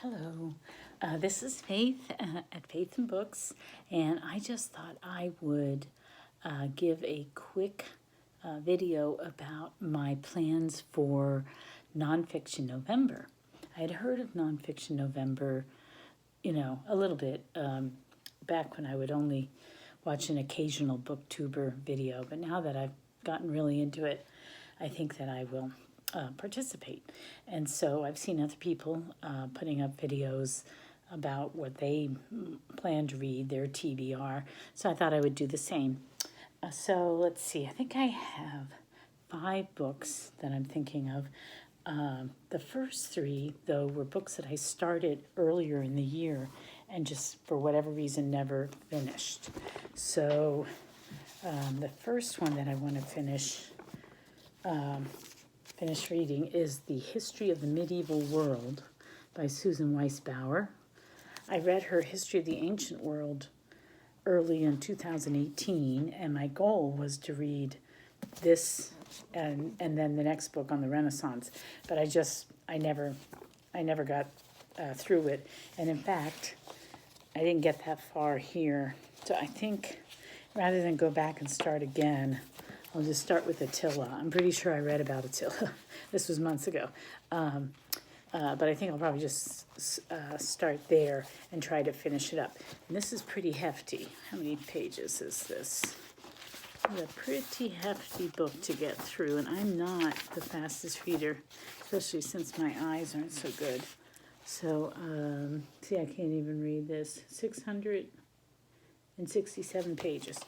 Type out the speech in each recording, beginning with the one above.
Hello, this is Faith at Faith and Books, and I just thought I would give a quick video about my plans for Nonfiction November. I had heard of Nonfiction November, a little bit back when I would only watch an occasional booktuber video, but now that I've gotten really into it, I think that I will participate. And so I've seen other people putting up videos about what they plan to read, their TBR. So I thought I would do the same. So let's see, I think I have 5 books that I'm thinking of. The first 3, though, were books that I started earlier in the year and just for whatever reason never finished. So the first one that I want to finish reading is The History of the Medieval World by Susan Weisbauer. I read her History of the Ancient World early in 2018, and my goal was to read this and then the next book on the Renaissance, but I never got through it. And in fact, I didn't get that far here. So I think rather than go back and start again, I'll just start with Attila. I'm pretty sure I read about Attila. This was months ago. But I think I'll probably just start there and try to finish it up. And this is pretty hefty. How many pages is this? It's a pretty hefty book to get through, and I'm not the fastest reader, especially since my eyes aren't so good. So, see, I can't even read this. 667 pages.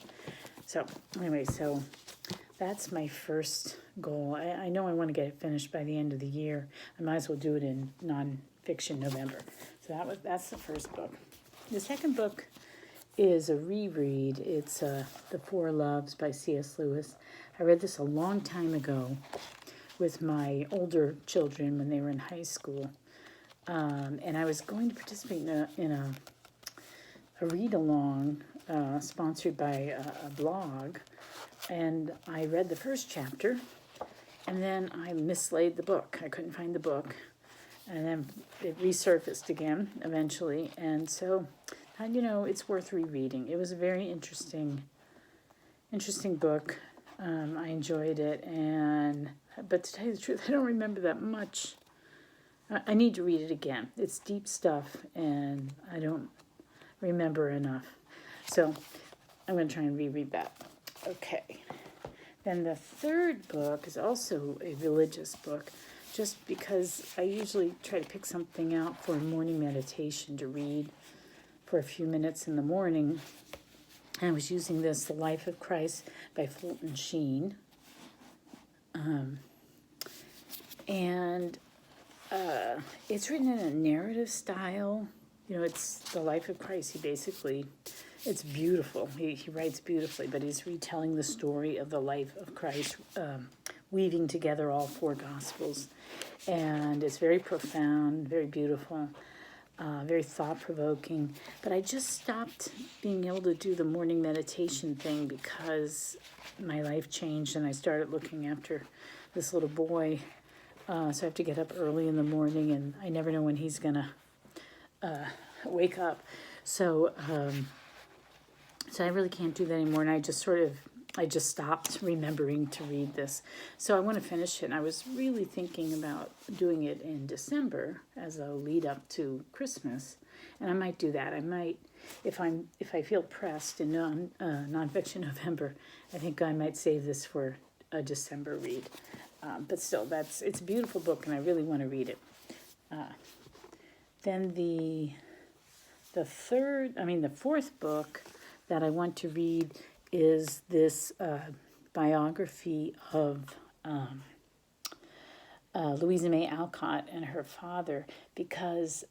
So, anyway, that's my first goal. I know I want to get it finished by the end of the year. I might as well do it in Nonfiction November. So that's the first book. The second book is a reread. It's The Four Loves by C.S. Lewis. I read this a long time ago with my older children when they were in high school. And I was going to participate in a read-along sponsored by a blog. And I read the first chapter, and then I mislaid the book. I couldn't find the book, and then it resurfaced again eventually. And so, it's worth rereading. It was a very interesting book. I enjoyed it, but to tell you the truth, I don't remember that much. I need to read it again. It's deep stuff, and I don't remember enough. So I'm going to try and reread that. Okay. Then the third book is also a religious book, just because I usually try to pick something out for morning meditation to read for a few minutes in the morning. And I was using this, The Life of Christ by Fulton Sheen. It's written in a narrative style. It's the life of Christ. It's beautiful. He writes beautifully, but he's retelling the story of the life of Christ, weaving together all 4 Gospels. And it's very profound, very beautiful, very thought-provoking. But I just stopped being able to do the morning meditation thing because my life changed and I started looking after this little boy. So I have to get up early in the morning, and I never know when he's going to wake up. So I really can't do that anymore, and I just stopped remembering to read this. So I want to finish it, and I was really thinking about doing it in December as a lead up to Christmas, and I might do that. I might, if I feel pressed in Nonfiction November, I think I might save this for a December read. But still, it's a beautiful book, and I really want to read it. Then the fourth book that I want to read is this biography of Louisa May Alcott and her father, because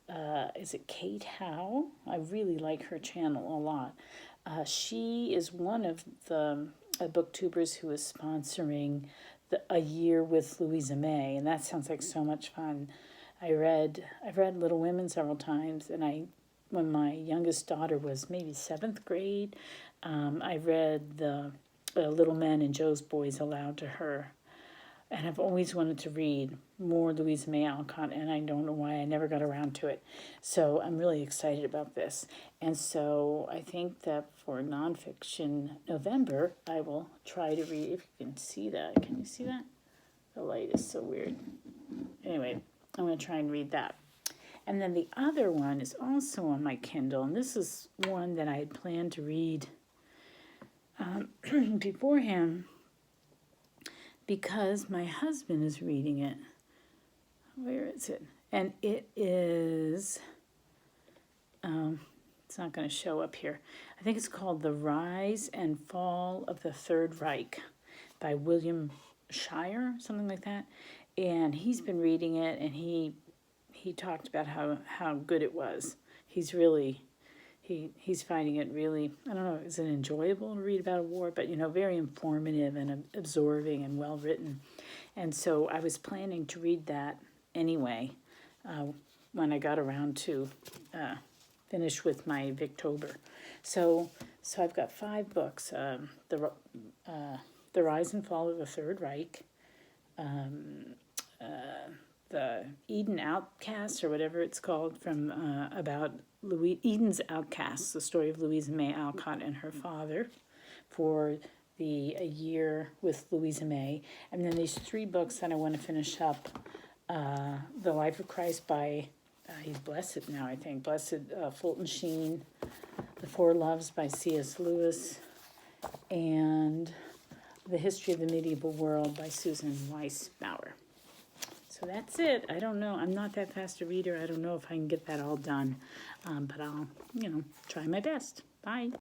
is it Kate Howe? I really like her channel a lot. She is one of the booktubers who is sponsoring a year with Louisa May, and that sounds like so much fun. I've read Little Women several times, and when my youngest daughter was maybe 7th grade, I read the Little Men and Joe's Boys aloud to her, and I've always wanted to read more Louisa May Alcott, and I don't know why I never got around to it. So I'm really excited about this. And so I think that for nonfiction November, I will try to read, if you can see that. Can you see that? The light is so weird. Anyway, I'm going to try and read that. And then the other one is also on my Kindle, and this is one that I had planned to read beforehand because my husband is reading it. Where is it? And it is, it's not going to show up here. I think it's called The Rise and Fall of the Third Reich by William Shire, something like that. And he's been reading it, and he talked about how good it was. He's really, he's finding it really, I don't know, is it enjoyable to read about a war, but, very informative and absorbing and well written. And so I was planning to read that anyway when I got around to finish with my Victober. So I've got 5 books. The Rise and Fall of the Third Reich, the Eden Outcasts, or whatever it's called, from about Eden's Outcasts, the story of Louisa May Alcott and her father, for A Year with Louisa May. And then these 3 books that I want to finish up, The Life of Christ by, he's blessed now, I think, Blessed Fulton Sheen, The Four Loves by C.S. Lewis, and The History of the Medieval World by Susan Weiss Bauer. So that's it. I don't know. I'm not that fast a reader. I don't know if I can get that all done. But I'll, try my best. Bye.